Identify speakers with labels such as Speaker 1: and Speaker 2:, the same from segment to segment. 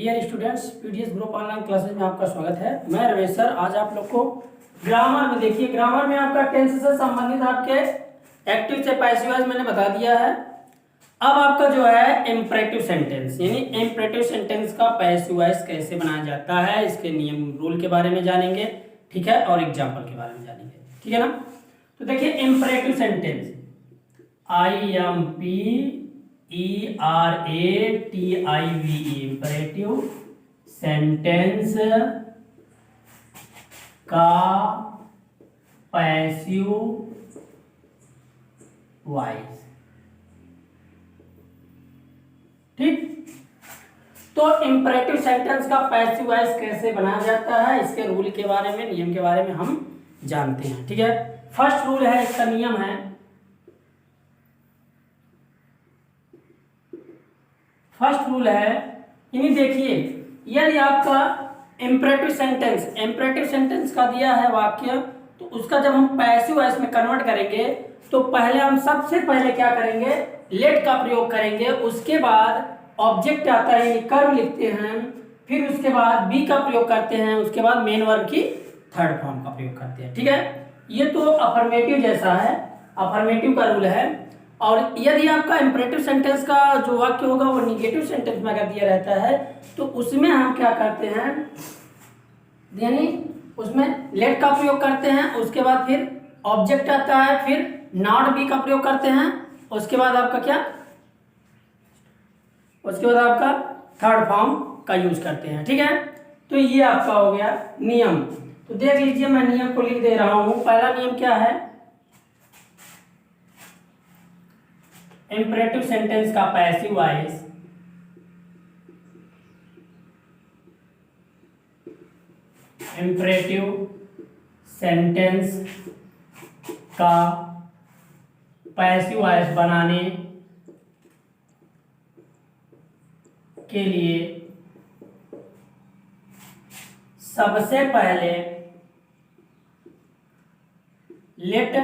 Speaker 1: Dear students, PDS group online classes में आपका स्वागत है। मैं रमेश सर। आज आप लोग को ग्रामर में देखिए, ग्रामर में आपका टेंस से संबंधित आपके एक्टिव से पैसिव वॉइस मैंने बता दिया है। अब आपका जो है इम्परेटिव सेंटेंस, यानी इम्परेटिव सेंटेंस का पैसिव वॉइस कैसे बनाया जाता है, इसके नियम रूल के बारे में जानेंगे, ठीक है, और एग्जाम्पल के बारे में जानेंगे, ठीक है ना। तो देखिए imperative sentence, IMPERATIVE imperative sentence का पैसिव वॉइस, ठीक। तो इम्परेटिव सेंटेंस का पैसिव वॉइस कैसे बनाया जाता है, इसके रूल के बारे में, नियम के बारे में हम जानते हैं, ठीक है। फर्स्ट रूल है, इसका नियम है, फर्स्ट रूल है, यानी देखिए यदि आपका इम्परेटिव सेंटेंस का दिया है वाक्य, तो उसका जब हम पैसिव वॉइस में कन्वर्ट करेंगे तो पहले हम सबसे पहले क्या करेंगे, लेट का प्रयोग करेंगे, उसके बाद ऑब्जेक्ट आता है यानी कर्म लिखते हैं, फिर उसके बाद बी का प्रयोग करते हैं, उसके बाद मेन वर्ब की थर्ड फॉर्म का प्रयोग करते हैं, ठीक है। ये तो अफर्मेटिव जैसा है, अफर्मेटिव का रूल है। और यदि आपका इम्परेटिव सेंटेंस का जो वाक्य होगा वो निगेटिव सेंटेंस में अगर दिया रहता है तो उसमें हम क्या करते हैं, यानी उसमें लेट का प्रयोग करते हैं, उसके बाद फिर ऑब्जेक्ट आता है, फिर नॉट बी का प्रयोग करते हैं, उसके बाद आपका क्या, उसके बाद आपका थर्ड फॉर्म का यूज करते हैं, ठीक है। तो ये आपका हो गया नियम। तो देख लीजिए, मैं नियम को लिख दे रहा हूं। पहला नियम क्या है, इम्परेटिव सेंटेंस का पैसिव वॉइस इम्परेटिव सेंटेंस का पैसिव वॉइस बनाने के लिए सबसे पहले लेट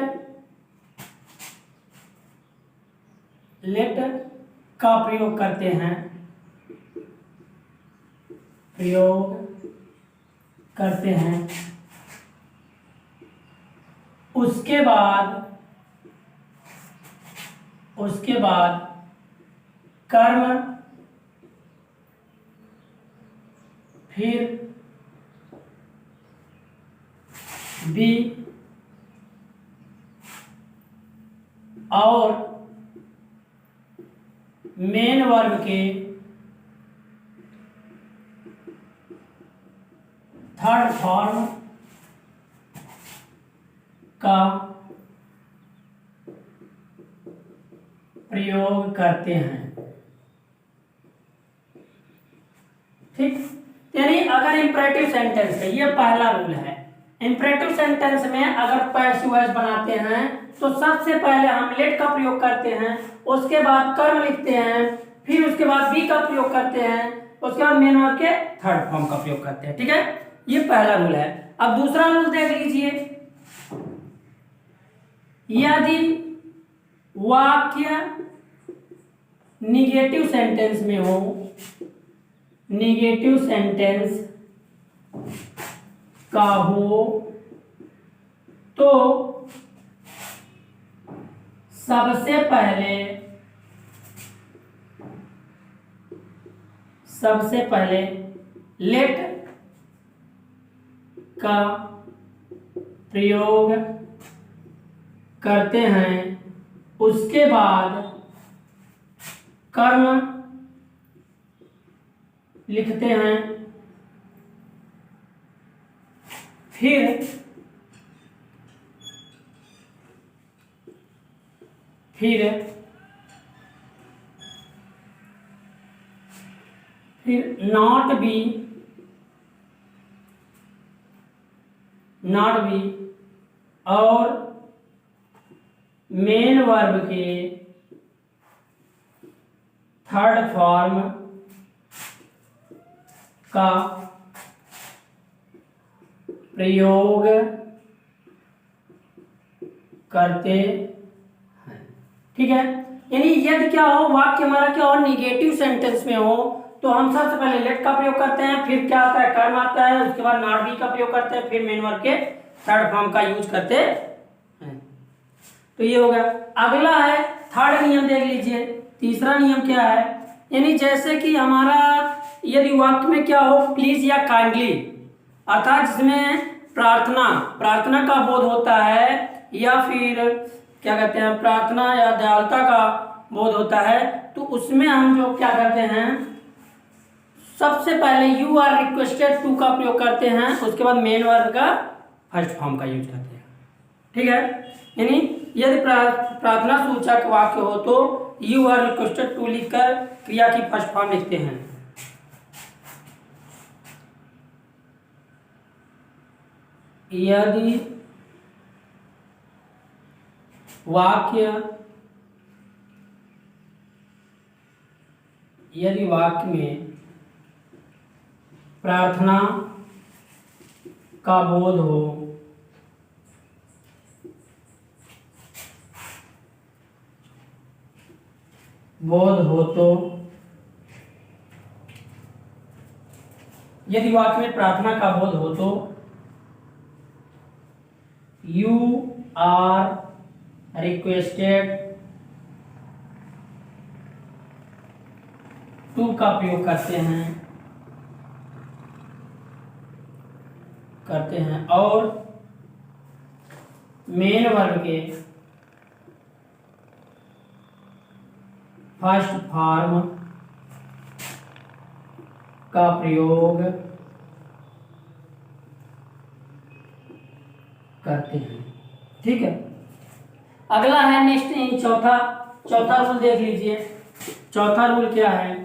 Speaker 1: का प्रयोग करते हैं, उसके बाद कर्म, फिर बी और मेन वर्ब के थर्ड फॉर्म का प्रयोग करते हैं, ठीक। यानी अगर इंपरेटिव सेंटेंस है, ये पहला रूल है, इंपरेटिव सेंटेंस में अगर पैसिव वॉइस बनाते हैं तो सबसे पहले हम लेट का प्रयोग करते हैं, उसके बाद कर्म लिखते हैं, फिर उसके बाद बी का प्रयोग करते हैं, उसके बाद मेन वर्ब के थर्ड फॉर्म का प्रयोग करते हैं, ठीक है। ये पहला रूल है। अब दूसरा रूल देख लीजिए, यदि वाक्य निगेटिव सेंटेंस में हो, निगेटिव सेंटेंस का हो, तो सबसे पहले लेट का प्रयोग करते हैं, उसके बाद कर्म लिखते हैं, फिर नॉट बी और मेन वर्ब के थर्ड फॉर्म का प्रयोग करते हैं। ठीक है, यानी यदि क्या हो, वाक्य हमारा क्या हो, निगेटिव सेंटेंस में हो, तो हम सबसे पहले लेट का प्रयोग करते हैं, फिर क्या आता है कर्म आता है, उसके बाद नॉट बी का प्रयोग करते हैं, फिर मेन वर्ब के थर्ड फॉर्म का यूज करते हैं। तो ये हो गया। अगला है थर्ड नियम, देख लीजिए तीसरा नियम क्या है। यानी जैसे कि हमारा यदि वाक्य में क्या हो प्लीज या काइंडली, अर्थात जिसमें प्रार्थना का बोध होता है, या फिर क्या कहते हैं प्रार्थना या दयालुता का बोध होता है, तो उसमें हम जो क्या करते हैं सबसे पहले यू आर रिक्वेस्टेड टू का प्रयोग करते हैं, उसके बाद मेन वर्ब का फर्स्ट फॉर्म का यूज करते हैं। ठीक है, यानी यदि प्रार्थना सूचक वाक्य हो तो यू आर रिक्वेस्टेड टू लिखकर क्रिया की फर्स्ट फॉर्म लिखते हैं। यदि वाक्य में प्रार्थना का बोध हो तो यदि वाक्य में प्रार्थना का बोध हो तो यू आर रिक्वेस्टेड टू का प्रयोग करते हैं और मेन वर्ब के फर्स्ट फॉर्म का प्रयोग करते हैं। ठीक है, अगला है नेक्स्ट चौथा रूल देख लीजिए। चौथा रूल क्या है,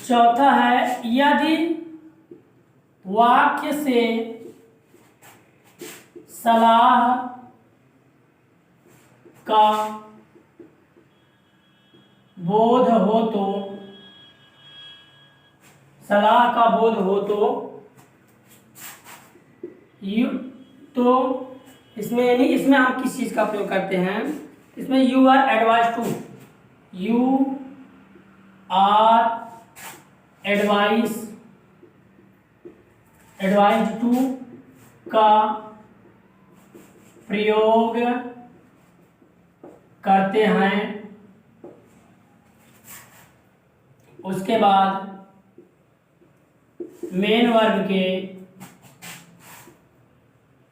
Speaker 1: चौथा है यदि वाक्य से सलाह का बोध हो तो इसमें हम किस चीज का प्रयोग करते हैं, इसमें यू आर एडवाइज टू का प्रयोग करते हैं। उसके बाद मेन वर्ब के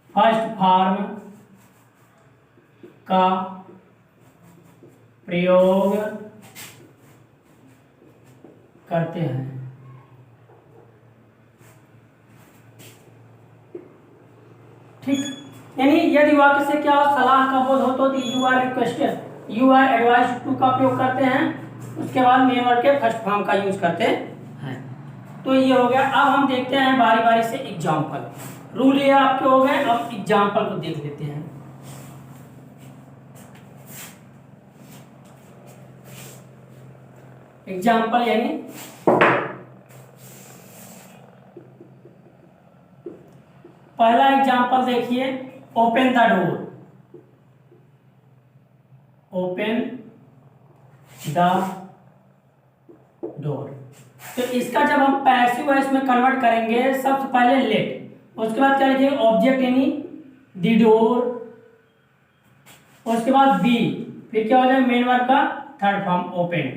Speaker 1: फर्स्ट फॉर्म का प्रयोग करते हैं। ठीक, यानी यदि वाक्य से क्या सलाह का बोध हो तो you are requested you are advise to का प्रयोग करते हैं, उसके बाद मेन वर्ब के फर्स्ट फॉर्म का यूज करते हैं। तो ये हो गया। अब हम देखते हैं बारी बारी से एग्जाम्पल। रूल ये आपके हो गए, अब एग्जाम्पल को देख लेते हैं। एग्जाम्पल यानी पहला एग्जाम्पल देखिए, ओपन द डोर। तो इसका जब हम पैसिव वॉइस में कन्वर्ट करेंगे सबसे पहले लेट, उसके बाद क्या लिखेंगे ऑब्जेक्ट यानी द डोर, उसके बाद बी, फिर क्या हो जाएगा मेन वर्ब का थर्ड फॉर्म ओपन।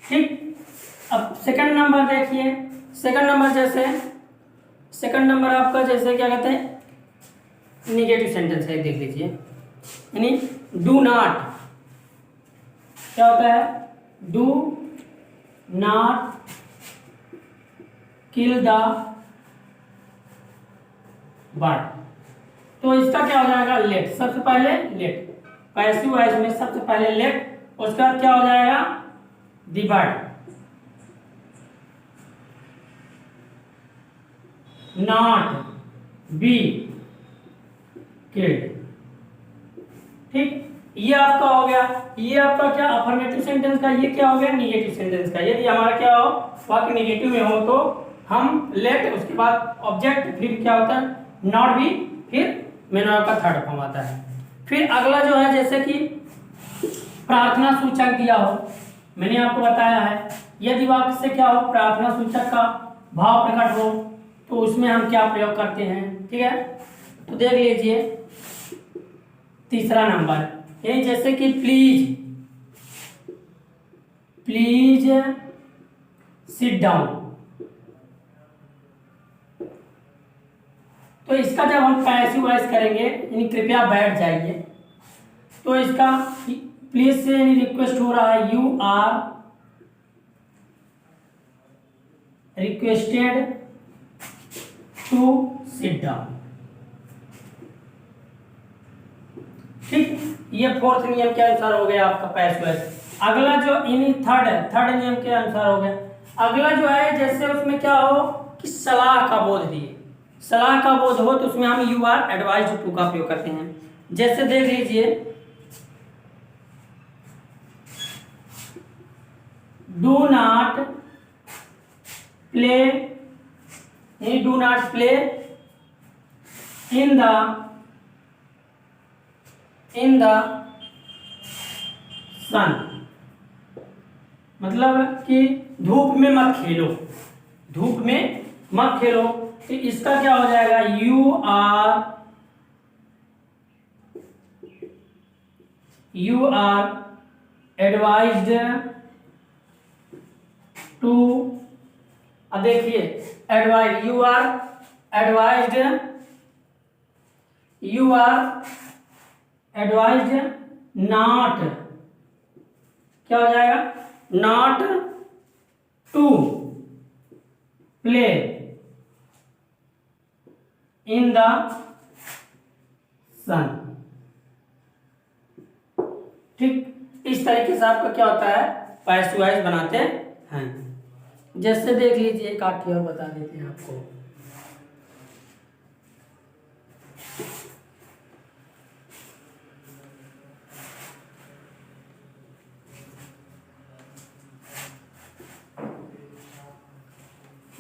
Speaker 1: ठीक, अब सेकंड नंबर देखिए। सेकंड नंबर आपका जैसे क्या कहते हैं निगेटिव सेंटेंस है, देख लीजिए। यानी डू नॉट, क्या होता है do not kill the bird. तो इसका क्या हो जाएगा लेट, सबसे पहले लेट, पैसिव वॉइस में सबसे पहले लेट, उसके बाद क्या हो जाएगा the bird, not be killed. ठीक, ये आपका हो गया, ये आपका क्या अफर्मेटिव सेंटेंस का, ये क्या हो गया निगेटिव सेंटेंस का। यदि हमारा क्या हो वाक्य निगेटिव में हो तो हम लेट, उसके बाद ऑब्जेक्ट, फिर क्या होता है नॉट भी, फिर मैनर का थर्ड फॉर्म आता है। फिर अगला जो है जैसे कि प्रार्थना सूचक दिया हो, मैंने आपको बताया है यदि वाक्य से क्या हो प्रार्थना सूचक का भाव प्रकट हो तो उसमें हम क्या प्रयोग करते हैं, ठीक है। तो देख लीजिए तीसरा नंबर, ये जैसे कि प्लीज, प्लीज सिट डाउन, तो इसका जब हम पैसिव वॉइस करेंगे यानी कृपया बैठ जाइए, तो इसका प्लीज से यानी रिक्वेस्ट हो रहा है, you are requested to sit down, ठीक। ये फोर्थ नियम के अनुसार हो गया आपका पैसिव वॉइस। अगला जो यानी थर्ड नियम के अनुसार हो गया। अगला जो है जैसे उसमें क्या हो कि सलाह का बोध दिए, सलाह का बोध हो तो उसमें हम यू आर एडवाइज्ड टू का प्रयोग करते हैं। जैसे देख लीजिए do not play, do not play in the sun, मतलब कि धूप में मत खेलो, धूप में मत खेलो, तो इसका क्या हो जाएगा यू आर एडवाइज्ड टू, अब देखिए advise, you are advised not, क्या हो जाएगा not to play in the sun, ठीक। इस तरीके से आपका क्या होता है पैसिव वॉइस बनाते हैं। जैसे देख लीजिए एक आठ और बता देते हैं आपको,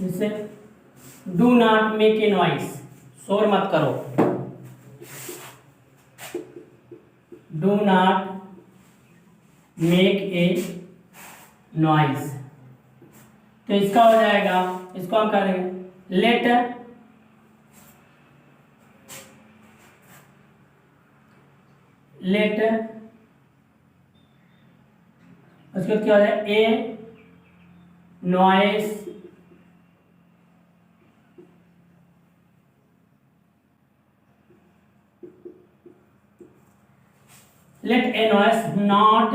Speaker 1: जैसे do not make a noise, शोर मत करो, do not make a noise, तो इसका हो जाएगा, इसको हम करेंगे लेट उसके बाद क्या हो जाएगा ए noise let a noise not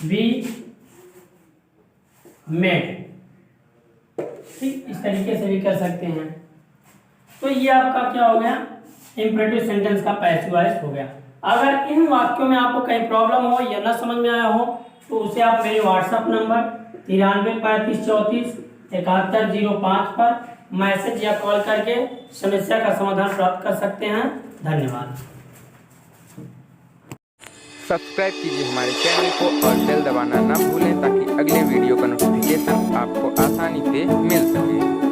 Speaker 1: be made, ठीक। इस तरीके से भी कर सकते हैं। तो ये आपका क्या हो गया इंपरेटिव सेंटेंस का पैसिव वॉइस हो गया। अगर इन वाक्यों में आपको कहीं प्रॉब्लम हो या ना समझ में आया हो तो उसे आप मेरे व्हाट्सएप नंबर 9335347105 पर मैसेज या कॉल करके समस्या का समाधान प्राप्त कर सकते हैं। धन्यवाद।
Speaker 2: सब्सक्राइब कीजिए हमारे चैनल को और बेल दबाना ना भूलें ताकि अगले वीडियो का नोटिफिकेशन आपको आसानी से मिल सके।